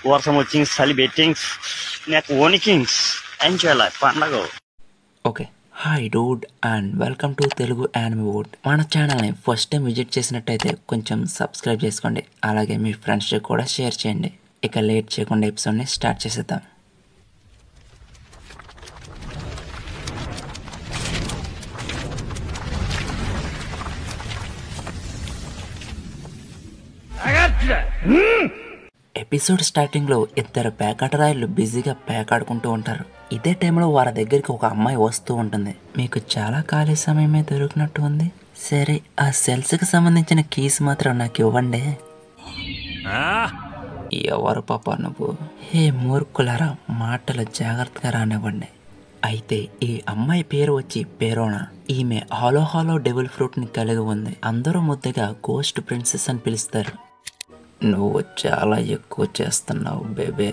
వర్షం వచ్చి చలి బెట్టింగ్స్ నాకు ఓనికింగ్స్ ఎంజాయ్ లైఫ్ పండగ. Okay, hi dude and welcome to Telugu anime wood. మన ఛానల్ని ఫస్ట్ టైం విజిట్ చేసినట్టయితే కొంచెం సబ్స్క్రైబ్ చేసుకోండి, అలాగే మీ ఫ్రెండ్స్కి కూడా షేర్ చేయండి. ఇక లేట్ చేయకుండా ఎపిసోడ్ని స్టార్ట్ చేసేద్దాం. ఎపిసోడ్ స్టార్టింగ్లో ఇద్దరు పేకాటరాయలు బిజీగా పేకాడుకుంటూ ఉంటారు. ఇదే టైంలో వారి దగ్గరికి ఒక అమ్మాయి వస్తూ ఉంటుంది. మీకు చాలా ఖాళీ సమయమే దొరికినట్టు ఉంది, సరే ఆ సెల్స్కి సంబంధించిన కీస్ మాత్రం నాకు ఇవ్వండి. ఎవరు పాప నువ్వు? హే మూర్ఖులారా, మాటలు జాగ్రత్తగా రానివ్వండి. అయితే ఈ అమ్మాయి పేరు వచ్చి పెరోనా. ఈమె హాలో డెవిల్ ఫ్రూట్ని కలిగి ఉంది. అందరూ ముద్దగా గోస్ట్ ప్రిన్సెస్ అని పిలుస్తారు. నువ్వు చాలా ఎక్కువ చేస్తున్నావు బేబే.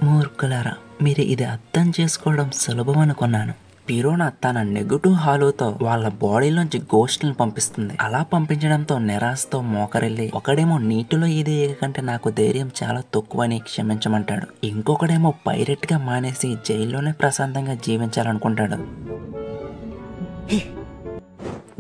మూర్ఖులారా, మీరు ఇది అర్థం చేసుకోవడం సులభం అనుకున్నాను. పిరోనా తన నెగటివ్ హాలోతో వాళ్ళ బాడీలోంచి గోస్ట్లను పంపిస్తుంది. అలా పంపించడంతో నిరాశతో మోకరెళ్ళి ఒకడేమో నీటిలో ఈదే కంటే నాకు ధైర్యం చాలా తక్కువని క్షమించమంటాడు. ఇంకొకడేమో పైరెట్ గా మానేసి జైల్లోనే ప్రశాంతంగా జీవించాలనుకుంటాడు.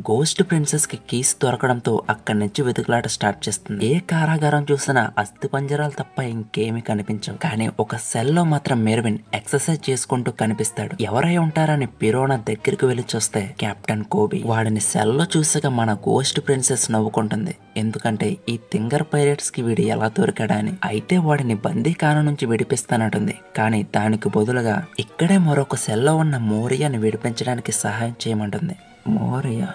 గోస్ట్ ప్రిన్సెస్ కి కీస్ దొరకడంతో అక్కడి నుంచి వెతుకులాట స్టార్ట్ చేస్తుంది. ఏ కారాగారం చూసినా అస్థి పంజరాలు తప్ప ఇంకేమీ కనిపించవు. కానీ ఒక సెల్ లో మాత్రం మెర్విన్ ఎక్సర్సైజ్ చేసుకుంటూ కనిపిస్తాడు. ఎవరై ఉంటారని పిరోనా దగ్గరికి వెళ్లి చూస్తే కెప్టెన్ కోబీ. వాడిని సెల్ లో చూసాక మన గోస్ట్ ప్రిన్సెస్ నవ్వుకుంటుంది. ఎందుకంటే ఈ థింగర్ పైరేట్స్ కి వీడు ఎలా దొరికాడని. అయితే వాడిని బందీఖాన నుంచి విడిపిస్తానంటుంది. కానీ దానికి బదులుగా ఇక్కడే మరొక సెల్లో ఉన్న మోరియాని విడిపించడానికి సహాయం చేయమంటుంది. మోరియా,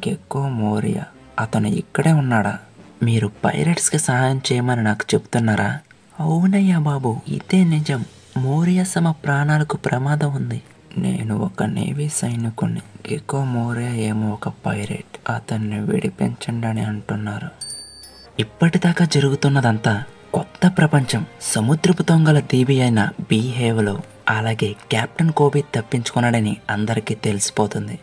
గెక్కో మోరియా, అతను ఇక్కడే ఉన్నాడా? మీరు పైరేట్స్కి సహాయం చేయమని నాకు చెప్తున్నారా? అవునయ్యా బాబు, ఇదే నిజం. మోరియా సమ ప్రాణాలకు ప్రమాదం ఉంది. నేను ఒక నేవీ సైనికుణ్ణి. గెక్కో మోరియా ఏమో ఒక పైరేట్. అతన్ని విడిపించండి అని అంటున్నారు. ఇప్పటిదాకా జరుగుతున్నదంతా కొత్త ప్రపంచం. సముద్రపు దొంగల దీవి అయిన బీహేవ్లో అలాగే కెప్టెన్ కోబీ తప్పించుకున్నాడని అందరికీ తెలిసిపోతుంది.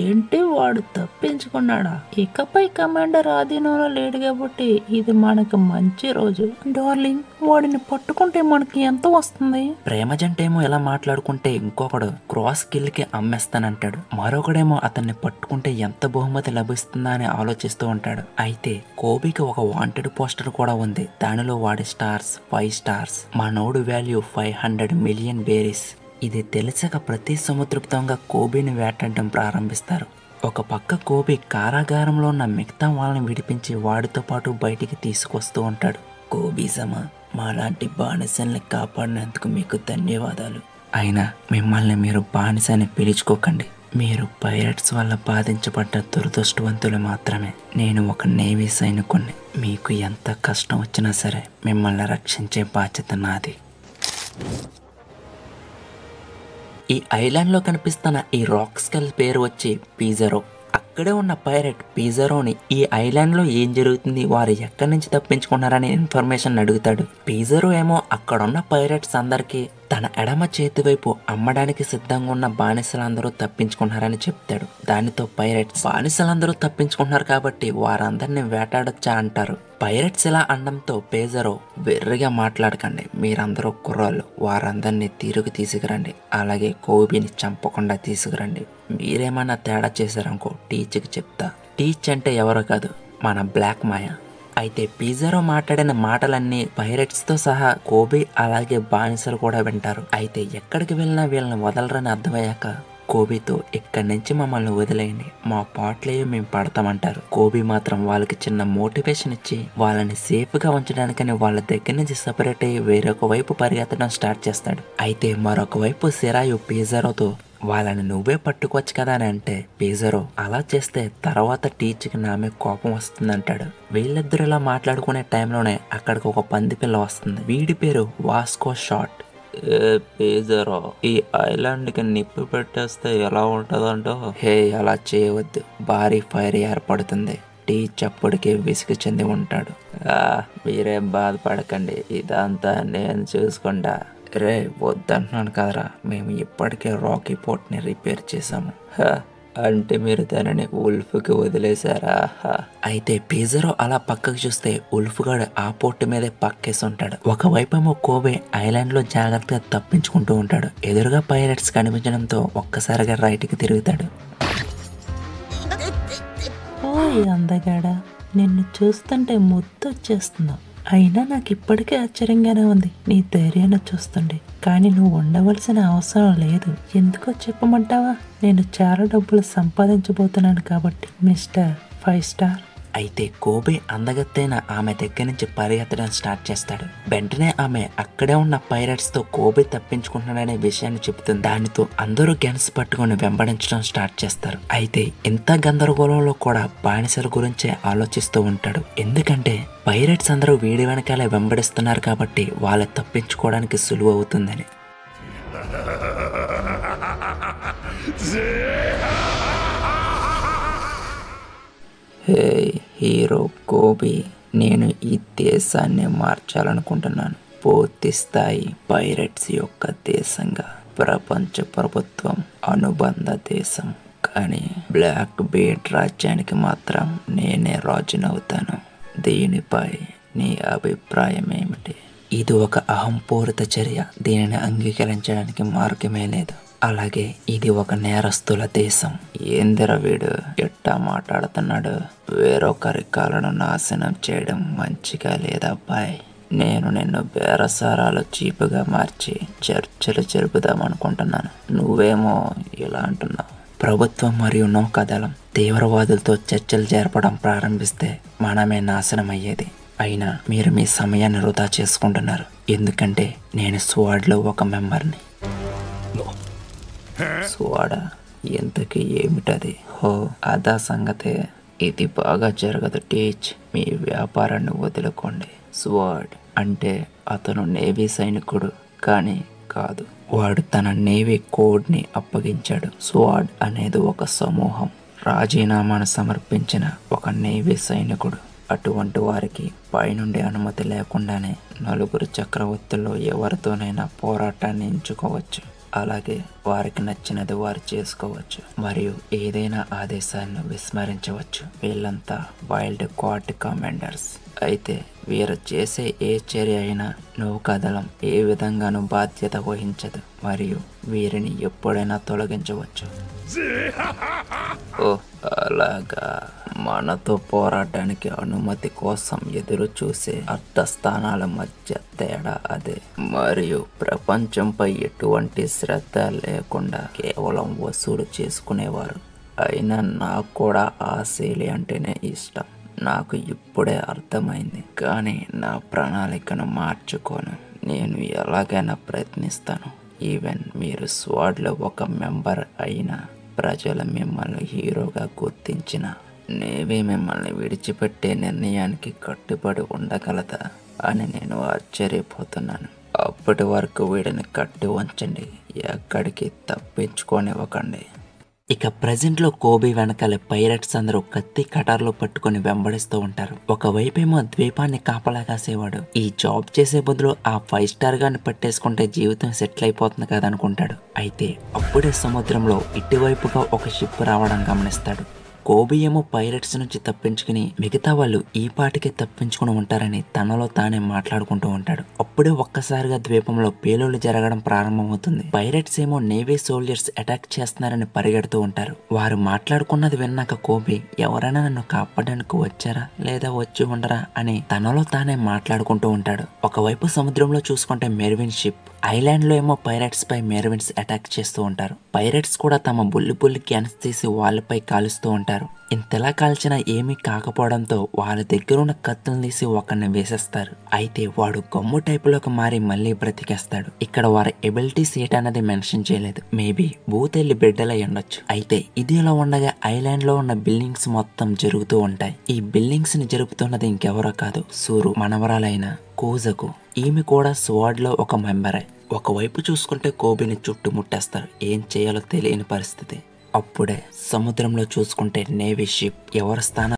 ఏంటి వాడు తప్పించుకున్నాడా? ఇకపై కమాండర్ ఆధీనంలో లేడు కాబట్టి ఇది మనకు మంచి రోజు. డార్లింగ్, వాడిని పట్టుకుంటే మనకి ఎంత వస్తుంది? ప్రేమజంటేమో ఎలా మాట్లాడుకుంటే ఇంకొకడు క్రాస్ కిల్ కి అమ్మేస్తానంటాడు. మరొకడేమో అతన్ని పట్టుకుంటే ఎంత బహుమతి లభిస్తుందా అని ఆలోచిస్తూ ఉంటాడు. అయితే కోబీకి ఒక వాంటెడ్ పోస్టర్ కూడా ఉంది. దానిలో వాడి స్టార్స్ 5 స్టార్స్. మనోడు వాల్యూ 500 మిలియన్ బేరీస్. ఇది తెలిసాక ప్రతి సముద్రపుతంగా కోబీని వేటాడడం ప్రారంభిస్తారు. ఒక పక్క కోబీ కారాగారంలో ఉన్న మిగతా వాళ్ళని విడిపించి వాడితో పాటు బయటికి తీసుకొస్తూ ఉంటాడు. కోబీ సమా, మాలాంటి బానిసల్ని కాపాడినందుకు మీకు ధన్యవాదాలు. అయినా మిమ్మల్ని మీరు బానిసని పిలుచుకోకండి. మీరు పైరట్స్ వల్ల బాధించబడ్డ దురదృష్టవంతులు మాత్రమే. నేను ఒక నేవీ సైనికుణ్ణి. మీకు ఎంత కష్టం వచ్చినా సరే మిమ్మల్ని రక్షించే బాధ్యత నాది. ఈ ఐలాండ్ లో కనిపిస్తున్న ఈ రాక్ స్కెల్ పేరు వచ్చి పీజరో. అక్కడే ఉన్న పైరెట్ పీజరోని ఈ ఐలాండ్ లో ఏం జరుగుతుంది, వారు ఎక్కడి నుంచి తప్పించుకున్నారనే ఇన్ఫర్మేషన్ అడుగుతాడు. పీజరో ఏమో అక్కడున్న పైరెట్స్ అందరికీ తన ఎడమ చేతి వైపు అమ్మడానికి సిద్ధంగా ఉన్న బానిసలందరూ తప్పించుకున్నారని చెప్తాడు. దానితో పైరెట్స్ బానిసలందరూ తప్పించుకున్నారు కాబట్టి వారందరినీ వేటాడొచ్చా అంటారు. పైరెట్స్ ఇలా అనడంతో పేజరో, వెర్రిగా మాట్లాడకండి, మీరందరూ కుర్రాళ్ళు, వారందరినీ తిరిగి తీసుకురండి, అలాగే కోబీని చంపకుండా తీసుకురండి. మీరేమన్నా తేడా చేశారనుకో టీచ్కి చెప్తా. టీచ్ అంటే ఎవరో కాదు, మన బ్లాక్ మాయా. అయితే పీజరో మాట్లాడిన మాటలన్నీ పైరెట్స్ తో సహా కోబీ అలాగే బానిసలు కూడా వింటారు. అయితే ఎక్కడికి వెళ్ళినా వీళ్ళని వదలరని అర్థమయ్యాక కోబీతో, ఇక్కడి నుంచి మమ్మల్ని వదిలేయండి, మా పాటలేయో మేము పడతామంటారు. కోబీ మాత్రం వాళ్ళకి చిన్న మోటివేషన్ ఇచ్చి వాళ్ళని సేఫ్ గా ఉంచడానికని వాళ్ళ దగ్గర నుంచి సపరేట్ అయ్యి వేరొక వైపు పరిగెత్తడం స్టార్ట్ చేస్తాడు. అయితే మరొక వైపు సిరాయు పీజరోతో, వాళ్ళని నువ్వే పట్టుకోవచ్చు కదా అని అంటే పీజరో, అలా చేస్తే తర్వాత టీచ్కి నామే కోపం వస్తుందంటాడు. వీళ్ళిద్దరు ఇలా మాట్లాడుకునే టైంలోనే అక్కడికి ఒక పంది పిల్ల వస్తుంది. వీడి పేరు వాస్కో షాట్. పీజరో, ఈ ఐలాండ్ కి నిప్పు పెట్టేస్తే ఎలా ఉంటదంటో? హే, అలా చేయవద్దు, భారీ ఫైర్ ఏర్పడుతుంది. టీచ్ అప్పటికే విసిగి చెంది ఉంటాడు. మీరేం బాధపడకండి, ఇదంతా నేను చూసుకుంటా. రే, వద్దంటున్నాను కదరా, మేము ఇప్పటికే రాకీ పోర్ట్ని రిపేర్ చేసాము. అంటే మీరు దానిని ఉల్ఫ్కి వదిలేశారా? అయితే పీజరో అలా పక్కకు చూస్తే ఉల్ఫ్ గాడు ఆ పోర్ట్ మీదే పక్కేసి ఉంటాడు. ఒకవైపేమో కోబే ఐలాండ్ లో జాగ్రత్తగా తప్పించుకుంటూ ఉంటాడు. ఎదురుగా పైరట్స్ కనిపించడంతో ఒక్కసారిగా రైట్ కి తిరుగుతాడు. ఓయ్ అందగాడా, నిన్ను చూస్తుంటే ముద్దొచ్చేస్తున్నావు. అయినా నాకు ఇప్పటికే ఆశ్చర్యంగానే ఉంది నీ ధైర్యాన్ని చూస్తుండే. కానీ నువ్వు ఉండవలసిన అవసరం లేదు. ఎందుకో చెప్పమంటావా? నేను చాలా డబ్బులు సంపాదించబోతున్నాను కాబట్టి మిస్టర్ 5 స్టార్. అయితే కోబే అందగత్తైన ఆమె దగ్గర నుంచి పరిగెత్తడం స్టార్ట్ చేస్తాడు. వెంటనే ఆమె అక్కడే ఉన్న పైరట్స్ తో కోబే తప్పించుకుంటున్నాడనే విషయాన్ని చెబుతుంది. దానితో అందరూ గన్స్ పట్టుకుని వెంబడించడం స్టార్ట్ చేస్తారు. అయితే ఇంత గందరగోళంలో కూడా బానిసల గురించే ఆలోచిస్తూ ఉంటాడు. ఎందుకంటే పైరట్స్ అందరూ వీడి వెనకాలే వెంబడిస్తున్నారు కాబట్టి వాళ్ళు తప్పించుకోవడానికి సులువు అవుతుందని. హే హీరో కోబీ, నేను ఈ దేశాన్ని మార్చాలనుకుంటున్నాను. పూర్తి స్థాయి పైరట్స్ యొక్క దేశంగా. ప్రపంచ ప్రభుత్వం అనుబంధ దేశం. కానీ బ్లాక్ బీట్ రాజ్యానికి మాత్రం నేనే రాజునవుతాను. దీనిపై నీ అభిప్రాయం ఏమిటి? ఇది ఒక అహంపూరిత చర్య. దీనిని అంగీకరించడానికి మార్గమే లేదు. అలాగే ఇది ఒక నేరస్తుల దేశం. ఏందిరా వీడు ఎట్టా మాట్లాడుతున్నాడు? వేరొకరి కాలను నాశనం చేయడం మంచిగా లేదబ్బాయ్. నేను నిన్ను బేరసారాలు చీపుగా మార్చి చర్చలు జరుపుదామనుకుంటున్నాను. నువ్వేమో ఇలా అంటున్నావు. ప్రభుత్వం మరియు నౌకాదళం తీవ్రవాదులతో చర్చలు జరపడం ప్రారంభిస్తే మనమే నాశనం అయ్యేది. అయినా మీరు మీ సమయాన్ని వృధా చేసుకుంటున్నారు. ఎందుకంటే నేను స్వాడ్లో ఒక మెంబర్ని. స్వాడా? ఎంతకీ ఏమిటది? హో అదా సంగతే. ఇది బాగా జరగదు టీచ్. మీ వ్యాపారాన్ని వదులుకోండి. స్వాడ్ అంటే అతను నేవీ సైనికుడు కానీ కాదు. వాడు తన నేవీ కోడ్ని అప్పగించాడు. స్వాడ్ అనేది ఒక సమూహం. రాజీనామాను సమర్పించిన ఒక నేవీ సైనికుడు. అటువంటి వారికి పైనుండి అనుమతి లేకుండానే 4 చక్రవర్తుల్లో ఎవరితోనైనా పోరాటాన్ని ఎంచుకోవచ్చు. అలాగే వారికి నచ్చినది వారు చేసుకోవచ్చు మరియు ఏదైనా ఆదేశాలను విస్మరించవచ్చు. వీళ్ళంతా వైల్డ్ కార్డ్ కమాండర్స్. అయితే వీరు చేసే ఏ చర్య అయినా నౌకాదళం ఏ విధంగానూ బాధ్యత వహించదు మరియు వీరిని ఎప్పుడైనా తొలగించవచ్చు. ఓ అలాగా. మనతో పోరాటానికి అనుమతి కోసం ఎదురు చూసే అర్థస్థానాల మధ్య తేడా అదే. మరియు ప్రపంచంపై ఎటువంటి శ్రద్ధ లేకుండా కేవలం వసూలు చేసుకునేవారు. అయినా నాకు కూడా ఆ శైలి అంటేనే ఇష్టం. నాకు ఇప్పుడే అర్థమైంది. కానీ నా ప్రణాళికను మార్చుకోను. నేను ఎలాగైనా ప్రయత్నిస్తాను. ఈవెన్ మీరు స్వాడ్లో ఒక మెంబర్ అయినా ప్రజలు మిమ్మల్ని హీరోగా గుర్తించిన నేవీ మిమ్మల్ని విడిచిపెట్టే నిర్ణయానికి కట్టుబడి ఉండగలదా అని నేను ఆశ్చర్యపోతున్నాను. అప్పటి వరకు వీడిని కట్టి ఉంచండి. ఎక్కడికి తప్పించుకోనివ్వకండి. ఇక ప్రెజెంట్ లో కోబీ వెనకాల పైరట్స్ అందరూ కత్తి కటార్లు పట్టుకుని వెంబడిస్తూ ఉంటారు. ఒకవైపేమో ద్వీపాన్ని కాపలా కాసేవాడు ఈ జాబ్ చేసే బదులు ఆ 5 స్టార్ గాని పట్టేసుకుంటే జీవితం సెటిల్ అయిపోతుంది కదా అనుకుంటాడు. అయితే అప్పుడే సముద్రంలో ఇటువైపుగా ఒక షిప్ రావడం గమనిస్తాడు. కోబీ ఏమో పైరట్స్ నుంచి తప్పించుకుని మిగతా వాళ్ళు ఈ పాటికే తప్పించుకుని ఉంటారని తనలో తానే మాట్లాడుకుంటూ ఉంటాడు. అప్పుడే ఒక్కసారిగా ద్వీపంలో పేలుళ్లు జరగడం ప్రారంభమవుతుంది. పైరట్స్ ఏమో నేవీ సోల్జర్స్ అటాక్ చేస్తున్నారని పరిగెడుతూ ఉంటారు. వారు మాట్లాడుకున్నది విన్నాక కోబీ ఎవరైనా నన్ను కాపాడడానికి వచ్చారా లేదా వచ్చి ఉండరా అని తనలో తానే మాట్లాడుకుంటూ ఉంటాడు. ఒకవైపు సముద్రంలో చూసుకుంటే మెర్విన్ షిప్, ఐలాండ్ లో ఏమో పైరట్స్ పై మెర్విన్స్ అటాక్ చేస్తూ ఉంటారు. పైరట్స్ కూడా తమ బుల్లి క్యాన్స్ తీసి వాళ్ళపై కాలుస్తూ ఉంటారు. ఇంతలా కాల్చినా ఏమీ కాకపోవడంతో వాళ్ళ దగ్గర ఉన్న కత్తులను తీసి ఒకరిని వేసేస్తారు. అయితే వాడు గమ్ము టైపులోకి మారి మళ్ళీ బ్రతికేస్తాడు. ఇక్కడ వారి ఎబిలిటీస్ ఏంటన్నది మెన్షన్ చేయలేదు. మేబీ భూతెల్లి బిడ్డలై ఉండొచ్చు. అయితే ఇది ఇలా ఉండగా ఐలాండ్ లో ఉన్న బిల్డింగ్స్ మొత్తం జరుగుతూ ఉంటాయి. ఈ బిల్డింగ్స్ ని జరుపుతున్నది ఇంకెవరో కాదు, సూరు మనవరాలైన కూజకు. ఈమె కూడా స్వాడ్ లో ఒక మెంబరే. ఒకవైపు చూసుకుంటే కోబీని చుట్టుముట్టేస్తారు. ఏం చేయాలో తెలియని పరిస్థితి. అప్పుడే సముద్రంలో చూసుకుంటే నేవీ షిప్ ఎవరి స్థానం